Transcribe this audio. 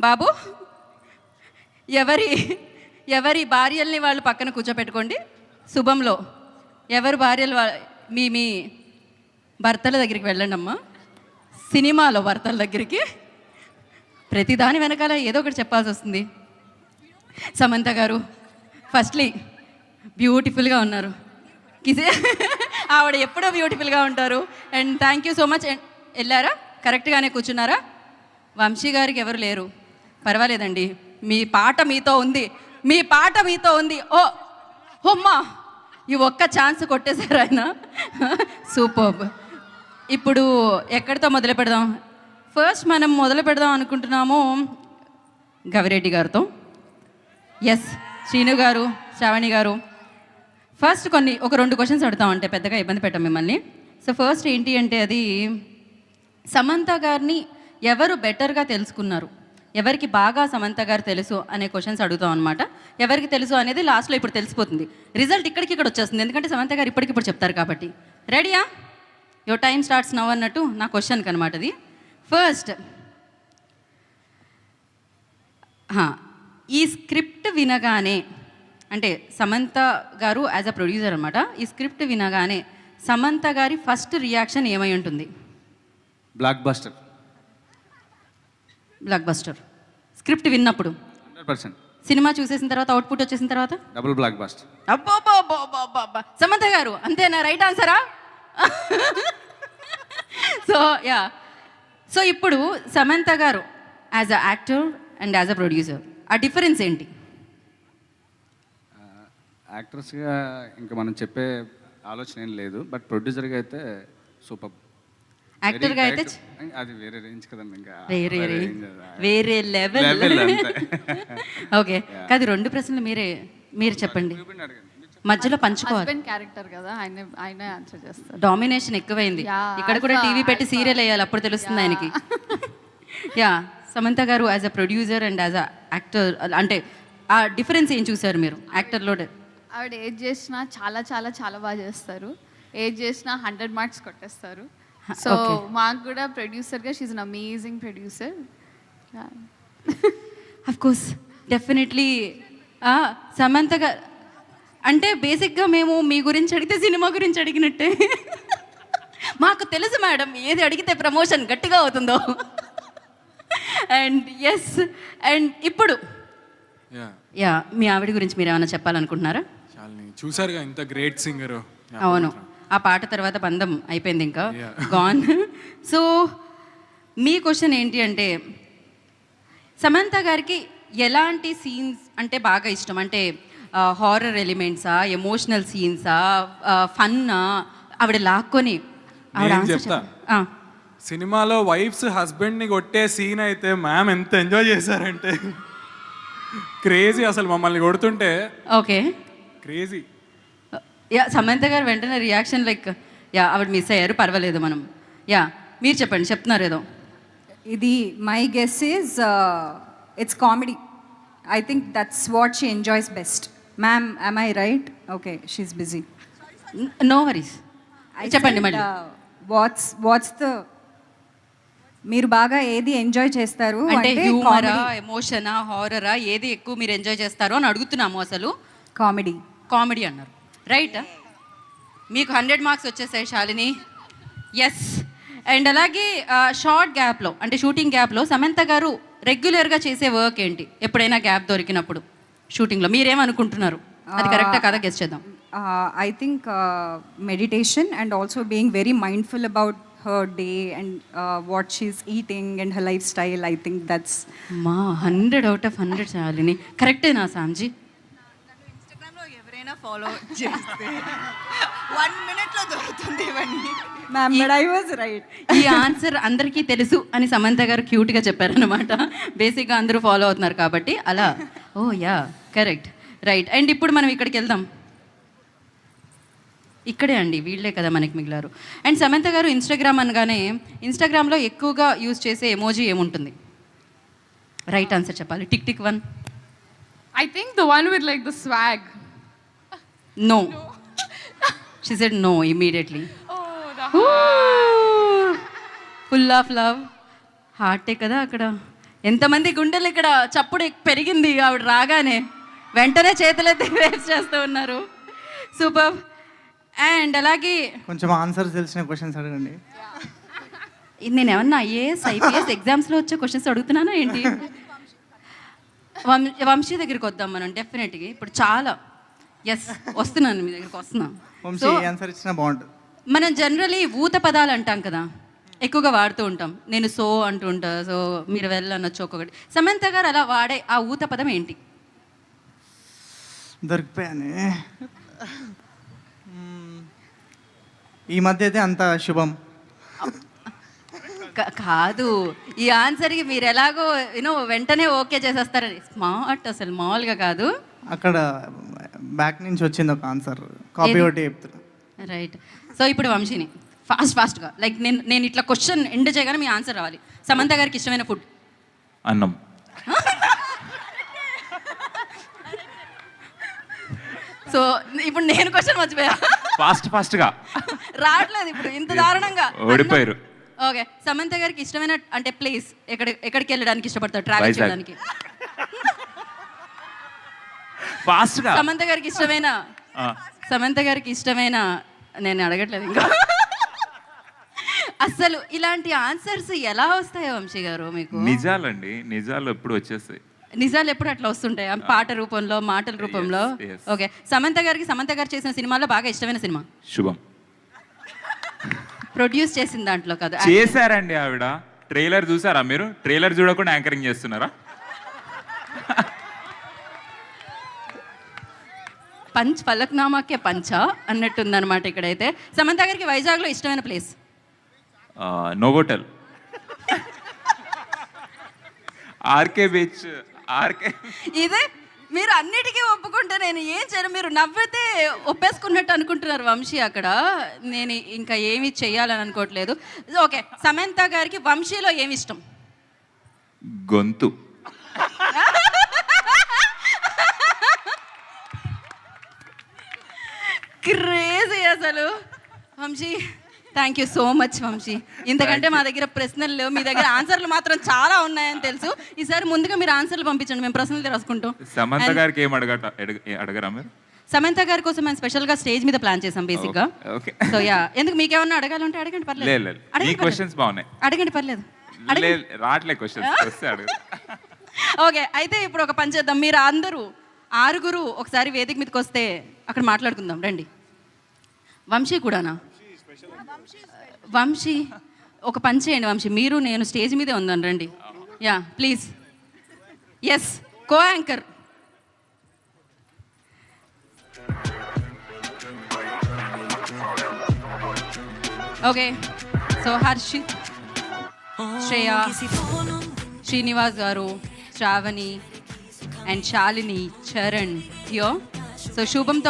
బాబు ఎవరి ఎవరి భార్యల్ని వాళ్ళు పక్కన కూర్చోపెట్టుకోండి. శుభంలో ఎవరి భార్యలు మీ మీ భర్తల దగ్గరికి వెళ్ళండి అమ్మా. సినిమాలో భర్తల దగ్గరికి ప్రతిదాని వెనకాల ఏదో ఒకటి చెప్పాల్సి వస్తుంది. సమంత గారు ఫస్ట్లీ బ్యూటిఫుల్గా ఉన్నారు. ఆవిడ ఎప్పుడో బ్యూటిఫుల్గా ఉంటారు. And thank you so much. And వెళ్ళారా, కరెక్ట్గానే కూర్చున్నారా? వంశీ గారికి ఎవరు లేరు, పర్వాలేదండి. మీ పాట మీతో ఉంది, మీ పాట మీతో ఉంది. ఓ హొమ్మా, ఈ ఒక్క ఛాన్స్ కొట్టేశారు ఆయన. సూపర్. ఇప్పుడు ఎక్కడితో మొదలు పెడదాం? ఫస్ట్ మనం మొదలు పెడదాం అనుకుంటున్నాము గవిరెడ్డి గారితో. ఎస్, శ్రీను గారు, శ్రావణి గారు, ఫస్ట్ ఒక 2 క్వశ్చన్స్ అడుగుతామంటే పెద్దగా ఇబ్బంది పెట్టాం మిమ్మల్ని. సో ఫస్ట్ ఏంటి అంటే, అది సమంత గారిని ఎవరు బెటర్గా తెలుసుకున్నారు, ఎవరికి బాగా సమంత గారు తెలుసు అనే క్వశ్చన్స్ అడుగుతాం అనమాట. ఎవరికి తెలుసు అనేది లాస్ట్లో ఇప్పుడు తెలిసిపోతుంది. రిజల్ట్ ఇక్కడ వచ్చేస్తుంది, ఎందుకంటే సమంత గారు ఇప్పటికిప్పుడు చెప్తారు కాబట్టి. రెడీయా? యువర్ టైం స్టార్ట్స్ నవ్ అన్నట్టు నా క్వశ్చన్కి అనమాట అది. ఫస్ట్, ఈ స్క్రిప్ట్ వినగానే, అంటే సమంత గారు యాజ్ అ ప్రొడ్యూసర్ అనమాట, ఈ స్క్రిప్ట్ వినగానే సమంత గారి ఫస్ట్ రియాక్షన్ ఏమై ఉంటుంది? Block buster. Block buster. Script విన్నప్పుడు 100%. సినిమా చూసేసిన తర్వాత, అవుట్పుట్ వచ్చేసిన తర్వాత డబుల్ బ్లాక్ బస్టర్. అబ్బా సమంత గారు అంతేనా? రైట్ ఆన్సరా? సో ఇప్పుడు సమంత గారు as a actor and as a producer, ఆ డిఫరెన్స్ ఏంటి? యాక్ట్రెస్గా ఇంకా మనం చెప్పే ఆలోచన ఏం లేదు, బట్ ప్రొడ్యూసర్గా అయితే సూపర్. యాక్టర్గా అయితే అది వేరే రేంజ్ కదండి, ఇంకా వేరే లెవెల్. ఓకే, కాదు 2 ప్రశ్నలు మీరు చెప్పండి, మధ్యలో పంచుకోవాలి. క్యారెక్టర్ కదా, ఆయన ఆన్సర్ చేస్తారు. డామినేషన్ ఎక్కువైంది. ఇక్కడ కూడా టీవీ పెట్టి సీరియల్ వేయాలి, అప్పుడు తెలుస్తుంది ఆయనకి. యా, సమంత గారు as a producer and as a actor, అంటే ఆ డిఫరెన్స్ ఏం చూసారు మీరు యాక్టర్లో? ఆవిడ ఏది చేసినా చాలా చాలా చాలా బాగా చేస్తారు. ఏది చేసినా 100 మార్క్స్ కొట్టేస్తారు. సో మాకు కూడా ప్రొడ్యూసర్గా she's an amazing producer. Of course, definitely. Samantha garu అంటే బేసిక్గా మేము మీ గురించి అడిగితే సినిమా గురించి అడిగినట్టే. మాకు తెలుసు మేడం, ఏది అడిగితే ప్రమోషన్ గట్టిగా అవుతుందో. అండ్ ఎస్, అండ్ ఇప్పుడు మీ ఆవిడ గురించి మీరు ఏమైనా చెప్పాలనుకుంటున్నారా? చూసారుగా, ఇంత గ్రేట్ సింగర్. అవును, ఆ పాట తర్వాత బంధం అయిపోయింది, ఇంకా గాన్. సో మీ క్వశ్చన్ ఏంటి అంటే, సమంత గారికి ఎలాంటి సీన్స్ అంటే బాగా ఇష్టం? అంటే హారర్ ఎలిమెంట్సా, ఎమోషనల్ సీన్సా, ఫన్నా? ఆవిడ లాక్కొని చెప్తా. సినిమాలో వైఫ్స్ హస్బెండ్ని కొట్టే సీన్ అయితే మ్యామ్ ఎంత ఎంజాయ్ చేశారంటే క్రేజీ, అసలు మమ్మల్ని కొడుతుంటే. Okay, crazy. సమంత గారు వెంటనే రియాక్షన్ లైక్, ఆవిడ మిస్ అయ్యారు, పర్వాలేదు మనం. మీరు చెప్పండి, చెప్తున్నారు ఏదో. ఇది my guess is it's comedy. I think that's what she enjoys best. Ma'am, am I right? Okay, she's busy. No worries, చెప్పండి మళ్ళీ. వాట్స్ ద, మీరు బాగా ఏది ఎంజాయ్ చేస్తారు అంటే హ్యూమరా, ఎమోషనా, హారరా, ఏది ఎక్కువ మీరు ఎంజాయ్ చేస్తారు అని అడుగుతున్నాము. అసలు కామెడీ అన్నారు, రైట్? మీకు 100 మార్క్స్ వచ్చేసాయి శాలిని. ఎస్. అండ్ అలాగే షార్ట్ గ్యాప్లో, అంటే షూటింగ్ గ్యాప్లో సమంత గారు రెగ్యులర్గా చేసే వర్క్ ఏంటి? ఎప్పుడైనా గ్యాప్ దొరికినప్పుడు షూటింగ్లో మీరేమనుకుంటున్నారు? అది కరెక్టా కదా, గెస్ చేద్దాం. I think meditation and also being very mindful about her day and what she's eating and her lifestyle. I think that's 100 out of 100 Shalini. కరెక్టేనా సామ్జీ? ఇన్స్టాగ్రామ్లో ఎవరైనా ఫాలో చేస్తే 1 మినిట్లో దొరుకుతుంది ఇవన్నీ. Ma'am, but I was right. ఈ ఆన్సర్ అందరికీ తెలుసు అని సమంత గారు క్యూట్గా చెప్పారనమాట. బేసిక్గా అందరూ ఫాలో అవుతున్నారు కాబట్టి అలా. ఓ యా, కరెక్ట్, రైట్. అండ్ ఇప్పుడు మనం ఇక్కడికి వెళ్దాం. ఇక్కడే అండి, వీళ్ళే కదా మనకి మిగిలారు. అండ్ సమంత గారు ఇన్స్టాగ్రామ్ అనగానే, ఇన్స్టాగ్రామ్లో ఎక్కువగా యూజ్ చేసే ఎమోజీ ఏముంటుంది? రైట్ ఆన్సర్ చెప్పాలి. Tick tick 1. I think the one with like the swag. No. She said no immediately. Oh, the heart. Full of love. హార్టే కదా అక్కడ. ఎంతమంది గుండెలు ఇక్కడ చప్పుడు పెరిగింది ఆవిడ రాగానే, వెంటనే చేతులెత్తి వేస్ట్ చేస్తూ ఉన్నారు. సూపర్. అండ్ అలాగే కొంచెం ఆన్సర్ తెలిసిన క్వశ్చన్స్ అడగండి. నేను ఏమన్నా ఐఏఎస్ ఐపీఎస్ ఎగ్జామ్స్లో వచ్చే క్వశ్చన్స్ అడుగుతున్నానా ఏంటి? వంశీ దగ్గరికి వద్దాం మనం డెఫినెట్గా. ఇప్పుడు చాలా వస్తున్నాను మీ దగ్గరికి వస్తున్నాను. వంశీ ఆన్సర్ ఇచ్చినా బాగుంటుంది. మనం జనరలీ ఊత పదాలు అంటాం కదా, ఎక్కువగా వాడుతూ ఉంటాం. నేను సో అంటూ ఉంటా, సో మీరు వెళ్ళనొచ్చు ఒక్కొక్కటి. సమంత గారు అలా వాడే ఆ ఊత పదం ఏంటి? దొరికిపోయానే. ఈ మధ్య అయితే అంత శుభం. కాదు, ఈ ఆన్సర్కి మీరు ఎలాగో వెంటనే ఓకే చేసేస్తారని. స్మార్ట్, అసలు మామూలుగా కాదు. అక్కడ బ్యాక్ నుంచి వచ్చింది ఒక ఆన్సర్, కాపీ ఒకటి చెప్తున్నా. రైట్. సో ఇప్పుడు వంశీని ఫాస్ట్గా లైక్ నేను ఇట్లా క్వశ్చన్ ఎండ్ చేయగానే మీ ఆన్సర్ రావాలి. సమంత గారికి ఇష్టమైన ఫుడ్? అన్నం. సో ఇప్పుడు నేను క్వశ్చన్ మర్చిపోయా. ఫాస్ట్గా రావట్లేదు ఇప్పుడు ఇంత దారుణంగా. ఓడిపోయారు. ఓకే, సమంత గారికి ఇష్టమైన అంటే ప్లేస్ ఎక్కడికి వెళ్ళడానికి ఇష్టపడతారు ట్రావెల్ వైజాగ్. చేయడానికి? ఫాస్ట్గా. సమంత గారికి ఇష్టమైన నేను అడగట్లేదు ఇంకా. అసలు ఇలాంటి ఆన్సర్స్ ఎలా వస్తాయో వంశీ గారు మీకు? నిజాలండి, నిజాలు ఎప్పుడు వచ్చేస్తాయి. నిజాలు ఎప్పుడు అట్లా వస్తుంటాయి పాట రూపంలో, మాటల రూపంలో. yes. ఓకే, సమంత గారు చేసిన సినిమాలో బాగా ఇష్టమైన సినిమా? శుభం. ప్రొడ్యూస్ చేసిన దాంట్లో కదా? చేశారండి ఆవిడ. ట్రైలర్ చూసారా మీరు? ట్రైలర్ చూడకుండా యాంకరింగ్ చేస్తున్నారా? పలక్నామాకే పంచా అన్నట్టుందన్నమాట ఇక్కడైతే. సమంత గారికి వైజాగ్లో ఇష్టమైన ప్లేస్? Novotel, RK beach. ఇదే మీరు అన్నిటికీ ఒప్పుకుంటే నేను ఏం చేయను. మీరు నవ్వితే ఒప్పేసుకున్నట్టు అనుకుంటున్నారు వంశీ అక్కడ. నేను ఇంకా ఏమి చెయ్యాలని అనుకోవట్లేదు. ఓకే, సమంత గారికి వంశీలో ఏమి ఇష్టం? గొంతు. క్రేజీ అసలు. Vamsi, thank you so much Vamsi. ఇంతకంటే మా దగ్గర ప్రశ్నలు లేవు, మీ దగ్గర ఆన్సర్లు మాత్రం చాలా ఉన్నాయని తెలుసు. ఈసారి ముందుగా మీరు ఆన్సర్లు పంపించండి, మేము ప్రశ్నలు రాసుకుంటాం. సమంత గారికి ఏం అడగరా మీరు? సమంత గారి కోసం మేము స్పెషల్గా స్టేజ్ మీద ప్లాన్ చేసాం బేసిక్గా. ఓకే. సో ఎందుకు మీకేమన్నా అడగాలంటే అడగండి, పర్లేదు. ఈ క్వశ్చన్స్ బాగున్నాయి. అడగండి, పర్లేదు. రాట్లే క్వశ్చన్స్ వస్తే అడుగు. ఓకే, అయితే ఇప్పుడు ఒక పని చేద్దాం. మీరు అందరూ 6 ఒకసారి వేదిక మీదకి వస్తే అక్కడ మాట్లాడుకుందాం. రండి. వంశీ కూడానా? వంశీ ఒక పని చేయండి వంశీ, మీరు నేను స్టేజ్ మీదే ఉందాను, రండి. Please. Yes, co anchor. Okay, so Harshit, Shreya, Srinivas garu, Shravani and Shalini, Charan here. So శుభంతో